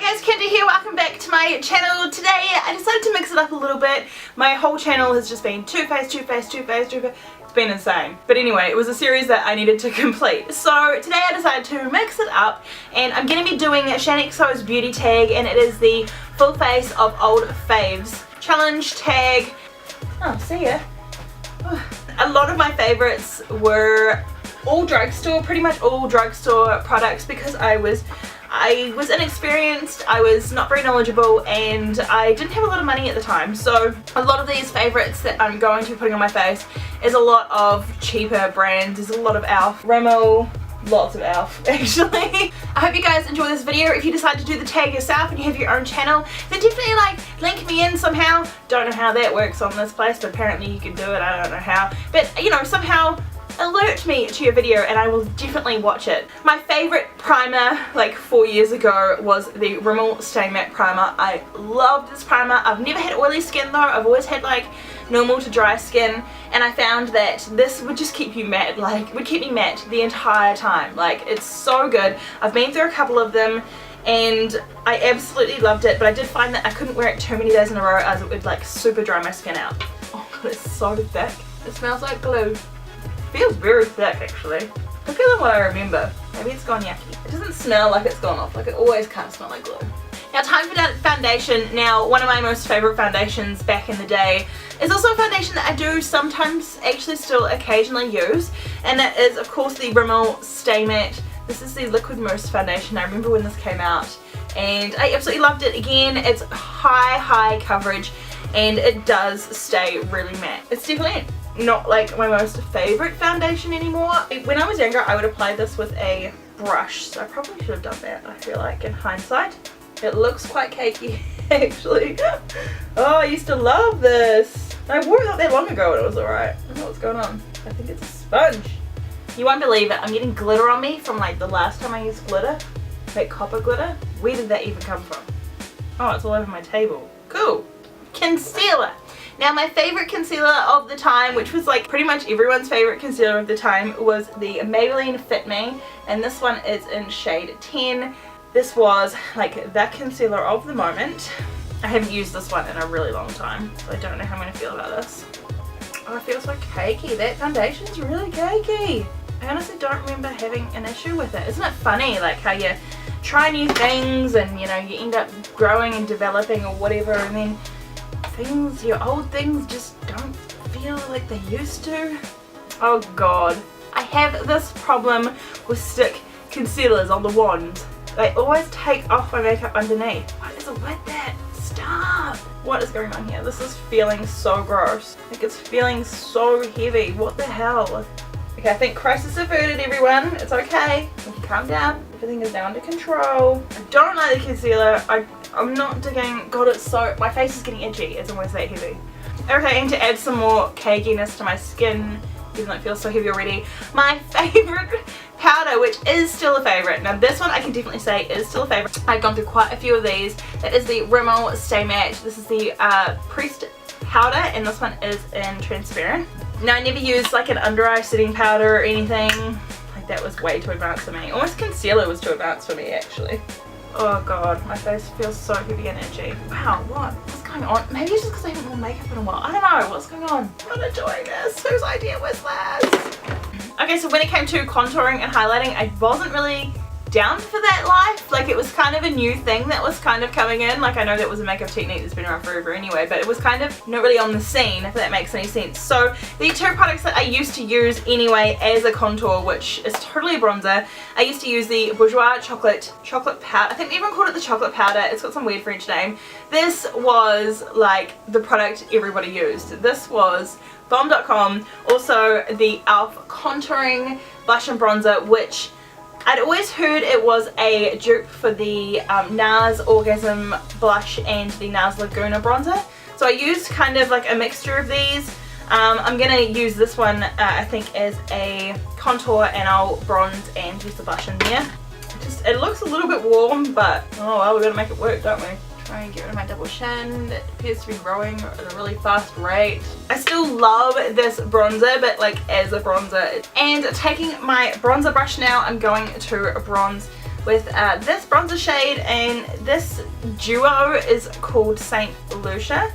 guys, Kendra here, welcome back to my channel. Today I decided to mix it up a little bit. My whole channel has just been Too Faced. It's been insane. But anyway, it was a series that I needed to complete. So today I decided to mix it up and I'm going to be doing Shaaanxo's beauty tag, and it is the full face of old faves challenge tag. Oh, see ya. A lot of my favorites were all drugstore, pretty much all drugstore products, because I was inexperienced, I was not very knowledgeable, and I didn't have a lot of money at the time. So a lot of these favorites that I'm going to be putting on my face is a lot of cheaper brands. There's a lot of Elf, Rimmel, lots of Elf actually. I hope you guys enjoy this video. If you decide to do the tag yourself and you have your own channel, then definitely link me in somehow. Don't know how that works on this place, but apparently you can do it. I don't know how, but you know, somehow alert me to your video and I will definitely watch it. My favorite primer like 4 years ago was the Rimmel Stay Matte Primer. I loved this primer. I've never had oily skin though. I've always had like normal to dry skin, and I found that this would just keep you matte, like would keep me matte the entire time. Like, it's so good. I've been through a couple of them and I absolutely loved it, but I did find that I couldn't wear it too many days in a row as it would like super dry my skin out. Oh god, it's so thick. It smells like glue. Feels very thick actually. Thicker than what I remember. Maybe it's gone yucky. It doesn't smell like it's gone off, like it always kind of smells like glue. Now, time for that foundation. Now, one of my most favourite foundations back in the day is also a foundation that I do sometimes actually still occasionally use, and that is of course the Rimmel Stay Matte. This is the Liquid Mousse foundation. I remember when this came out and I absolutely loved it. Again, it's high coverage and it does stay really matte. It's definitely not like my most favourite foundation anymore. When I was younger I would apply this with a brush, so I probably should have done that, I feel like, in hindsight. It looks quite cakey actually. Oh, I used to love this. I wore it not that long ago and it was alright. I don't know what's going on. I think it's a sponge. You won't believe it, I'm getting glitter on me from like the last time I used glitter. Like copper glitter. Where did that even come from? Oh, it's all over my table. Cool. Concealer. Now, my favourite concealer of the time, which was like pretty much everyone's favourite concealer of the time, was the Maybelline Fit Me, and this one is in shade 10. This was like the concealer of the moment. I haven't used this one in a really long time, so I don't know how I'm going to feel about this. Oh, I feel so cakey. That foundation's really cakey. I honestly don't remember having an issue with it. Isn't it funny, like how you try new things and you know you end up growing and developing or whatever, and then things, your old things just don't feel like they used to. Oh god. I have this problem with stick concealers on the wand. They always take off my makeup underneath. What is it with that? Stop! What is going on here? This is feeling so gross. Like, it's feeling so heavy. What the hell? Okay, I think crisis averted, everyone. It's okay. We can calm down. Everything is now under control. I don't like the concealer. I'm not digging. God, it's so... my face is getting itchy. It's almost that heavy. Okay, and to add some more cakiness to my skin, even though it feels so heavy already, my favourite powder, which is still a favourite. Now, this one I can definitely say is still a favourite. I've gone through quite a few of these. That is the Rimmel Stay Matte. This is the Pressed powder, and this one is in transparent. Now, I never used like an under eye setting powder or anything. Like, that was way too advanced for me. Almost concealer was too advanced for me actually. Oh god, my face feels so heavy and itchy. Wow, what's going on? Maybe it's just because I haven't worn makeup in a while. I don't know, what's going on? I'm not enjoying this. Whose idea was this? Okay, so when it came to contouring and highlighting, I wasn't really down for that life. Like, it was kind of a new thing that was kind of coming in. Like, I know that was a makeup technique that's been around forever anyway, but it was kind of not really on the scene, if that makes any sense. So the two products that I used to use anyway as a contour, which is totally a bronzer, I used to use the Bourjois chocolate powder. I think they even called it the chocolate powder. It's got some weird French name. This was like the product everybody used. This was Bomb.com. Also the Elf contouring blush and bronzer, which I'd always heard it was a dupe for the NARS Orgasm blush and the NARS Laguna bronzer. So I used kind of like a mixture of these. I'm going to use this one I think as a contour, and I'll bronze and use the blush in there. It looks a little bit warm, but oh well, we're going to make it work, don't we? Try and get rid of my double chin. It appears to be growing at a really fast rate. I still love this bronzer, but like as a bronzer. And taking my bronzer brush now, I'm going to bronze with this bronzer shade, and this duo is called Saint Lucia.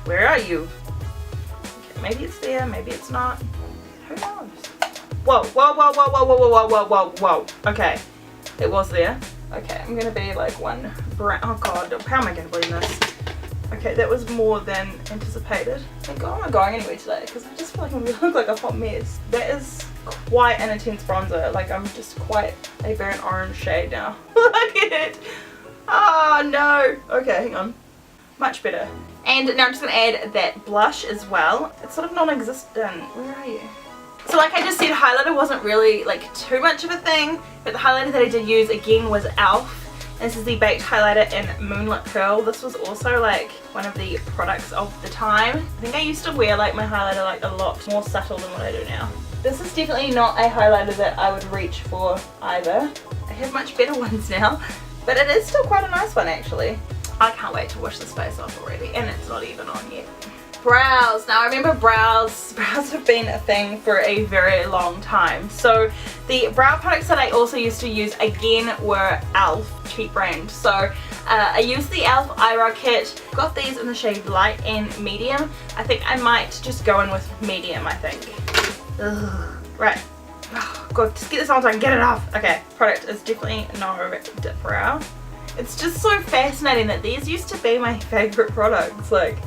Where are you? Okay, maybe it's there, maybe it's not. Who knows? Whoa, whoa, whoa, whoa, whoa, whoa, whoa, whoa, whoa, whoa. Okay, it was there. Okay, I'm gonna be like one brown. Oh god, how am I gonna blend this? Okay, that was more than anticipated. Thank god I'm going anyway today, because I just feel like I'm gonna look like a hot mess. That is quite an intense bronzer. Like, I'm just quite a burnt orange shade now. Look at it. Oh no. Okay, hang on. Much better. And now I'm just going to add that blush as well. It's sort of non-existent. Where are you? So like I just said, highlighter wasn't really like too much of a thing, but the highlighter that I did use again was e.l.f. And this is the Baked Highlighter in Moonlit Pearl. This was also like one of the products of the time. I think I used to wear like my highlighter like a lot more subtle than what I do now. This is definitely not a highlighter that I would reach for either. I have much better ones now, but it is still quite a nice one actually. I can't wait to wash this face off already, and it's not even on yet. Brows. Now I remember brows have been a thing for a very long time. So the brow products that I also used to use again were e.l.f. cheap brand. So I used the e.l.f. eyebrow kit. Got these in the shade light and medium. I think I might just go in with medium, I think. Ugh. Right. Oh, God, just get this on so I can get it off. Okay, product is definitely no dip brow. It's just so fascinating that these used to be my favourite products. Like,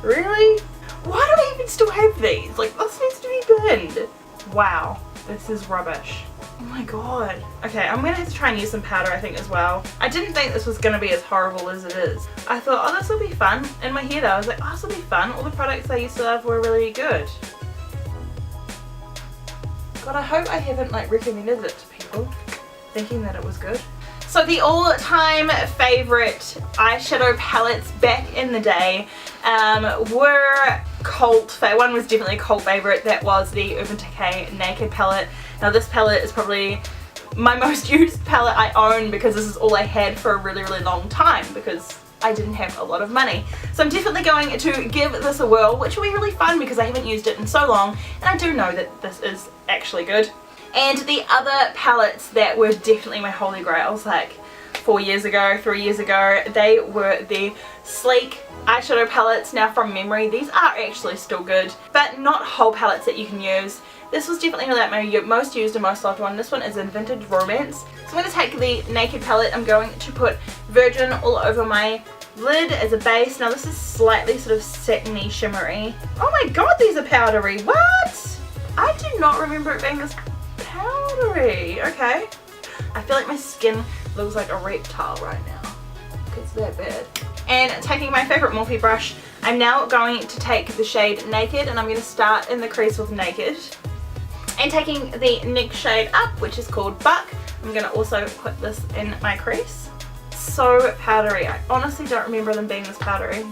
really? Why do I even still have these? Like, this needs to be binned. Wow, this is rubbish. Oh my god. Okay, I'm gonna have to try and use some powder I think as well. I didn't think this was gonna be as horrible as it is. I thought, oh, this will be fun. In my head I was like, oh, this will be fun. All the products I used to love were really good. God, I hope I haven't like recommended it to people thinking that it was good. So the all-time favourite eyeshadow palettes back in the day were one was definitely a cult favourite. That was the Urban Decay Naked palette. Now this palette is probably my most used palette I own, because this is all I had for a really, really long time, because I didn't have a lot of money. So I'm definitely going to give this a whirl, which will be really fun because I haven't used it in so long, and I do know that this is actually good. And the other palettes that were definitely my holy grails, like 4 years ago, 3 years ago, they were the Sleek eyeshadow palettes. Now from memory, these are actually still good, but not whole palettes that you can use. This was definitely like my most used and most loved one. This one is in Vintage Romance. So I'm going to take the Naked palette. I'm going to put Virgin all over my lid as a base. Now this is slightly sort of satiny, shimmery. Oh my god, these are powdery. What? I do not remember it being this powdery. Okay. I feel like my skin looks like a reptile right now. It's that bad. And taking my favourite Morphe brush, I'm now going to take the shade Naked, and I'm going to start in the crease with Naked. And taking the next shade up, which is called Buck, I'm going to also put this in my crease. So powdery. I honestly don't remember them being this powdery.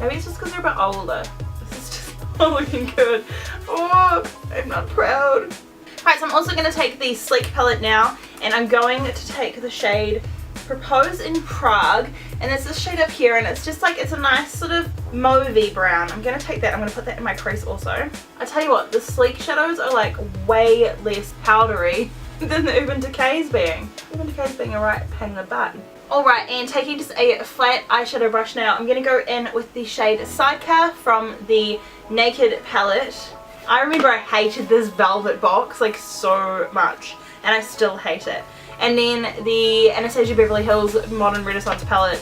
Maybe it's just because they're a bit older. This is just not looking good. Oh, I'm not proud. Alright, so I'm also going to take the Sleek palette now, and I'm going to take the shade Propose in Prague, and there's this shade up here, and it's just like, it's a nice sort of mauvey brown. I'm going to take that, I'm going to put that in my crease also. I tell you what, the Sleek shadows are like way less powdery than the Urban Decay's being. Urban Decay's being a right pain in the butt. Alright, and taking just a flat eyeshadow brush now, I'm going to go in with the shade Sidecar from the Naked palette. I remember I hated this velvet box like so much, and I still hate it. And then the Anastasia Beverly Hills Modern Renaissance palette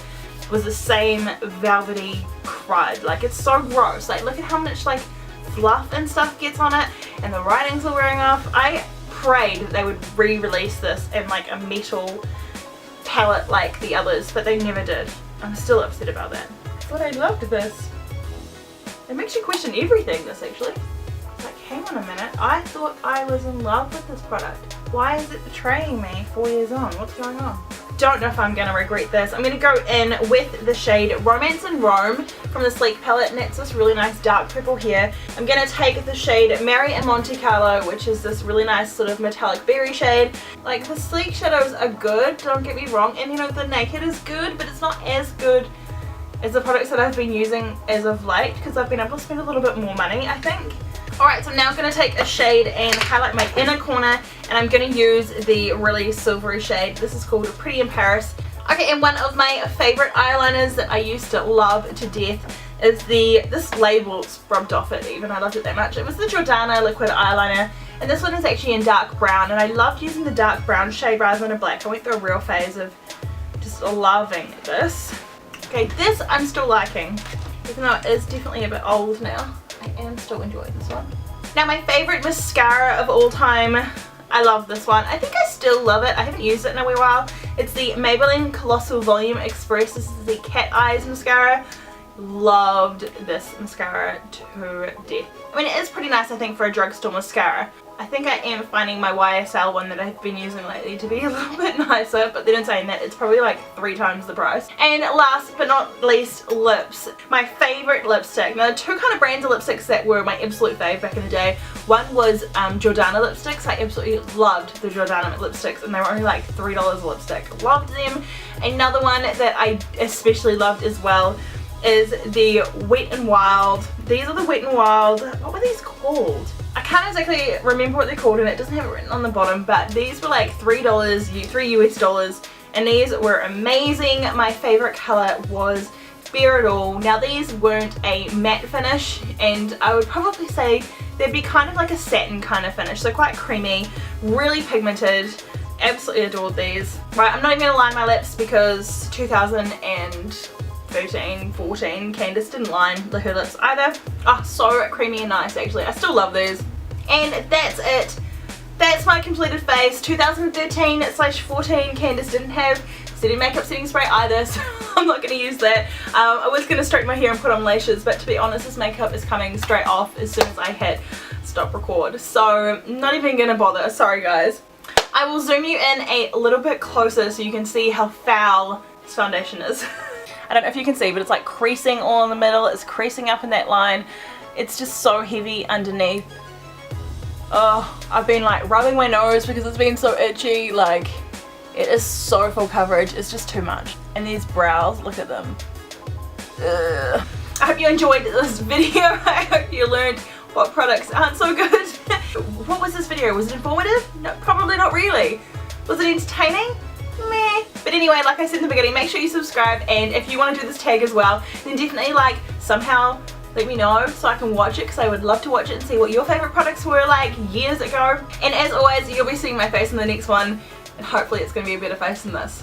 was the same velvety crud. Like, it's so gross. Like, look at how much like fluff and stuff gets on it, and the writing's all wearing off. I prayed that they would re-release this in like a metal palette like the others, but they never did. I'm still upset about that. But I loved this. It makes you question everything, this actually. Like, hang on a minute, I thought I was in love with this product. Why is it betraying me 4 years on? What's going on? Don't know if I'm going to regret this. I'm going to go in with the shade Romance in Rome from the Sleek palette, and it's this really nice dark purple here. I'm going to take the shade Mary in Monte Carlo, which is this really nice sort of metallic berry shade. Like, the Sleek shadows are good, don't get me wrong, and you know, the Naked is good, but it's not as good as the products that I've been using as of late, because I've been able to spend a little bit more money, I think. Alright, so I'm now going to take a shade and highlight my inner corner, and I'm going to use the really silvery shade. This is called Pretty in Paris. Okay, and one of my favourite eyeliners that I used to love to death is this label's rubbed off it even, I loved it that much. It was the Jordana liquid eyeliner, and this one is actually in dark brown, and I loved using the dark brown shade rather than a black. I went through a real phase of just loving this. Okay, this I'm still liking, even though it is definitely a bit old now. I am still enjoying this one. Now my favourite mascara of all time, I love this one. I think I still love it. I haven't used it in a wee while. It's the Maybelline Colossal Volume Express. This is the Cat Eyes mascara. Loved this mascara to death. I mean, it is pretty nice, I think, for a drugstore mascara. I think I am finding my YSL one that I've been using lately to be a little bit nicer, but then in saying that, it's probably like 3 times the price. And last but not least, lips. My favourite lipstick. Now, there are 2 kind of brands of lipsticks that were my absolute fave back in the day. One was Jordana lipsticks. I absolutely loved the Jordana lipsticks, and they were only like $3 a lipstick. Loved them. Another one that I especially loved as well is the Wet n Wild. These are the Wet n Wild, what were these called? I can't exactly remember what they're called, and it doesn't have it written on the bottom, but these were like $3, $3 US, and these were amazing. My favourite colour was Bare It All. Now these weren't a matte finish, and I would probably say they'd be kind of like a satin kind of finish, so quite creamy, really pigmented. Absolutely adored these. Right, I'm not even going to line my lips because 2013, 14, Candace didn't line her lips either. Oh, so creamy and nice actually. I still love these. And that's it. That's my completed face. 2013/14, Candace didn't have setting makeup setting spray either, so I'm not going to use that. I was going to straighten my hair and put on lashes, but to be honest, this makeup is coming straight off as soon as I hit stop record. So not even going to bother. Sorry guys. I will zoom you in a little bit closer so you can see how foul this foundation is. I don't know if you can see, but it's like creasing all in the middle. It's creasing up in that line. It's just so heavy underneath. Oh, I've been like rubbing my nose because it's been so itchy. Like, it is so full coverage. It's just too much. And these brows, look at them. Ugh. I hope you enjoyed this video. I hope you learned what products aren't so good. What was this video? Was it informative? No, probably not really. Was it entertaining? Meh. But anyway, like I said in the beginning, make sure you subscribe, and if you want to do this tag as well, then definitely like somehow let me know so I can watch it, because I would love to watch it and see what your favourite products were like years ago. And as always, you'll be seeing my face in the next one, and hopefully it's going to be a better face than this.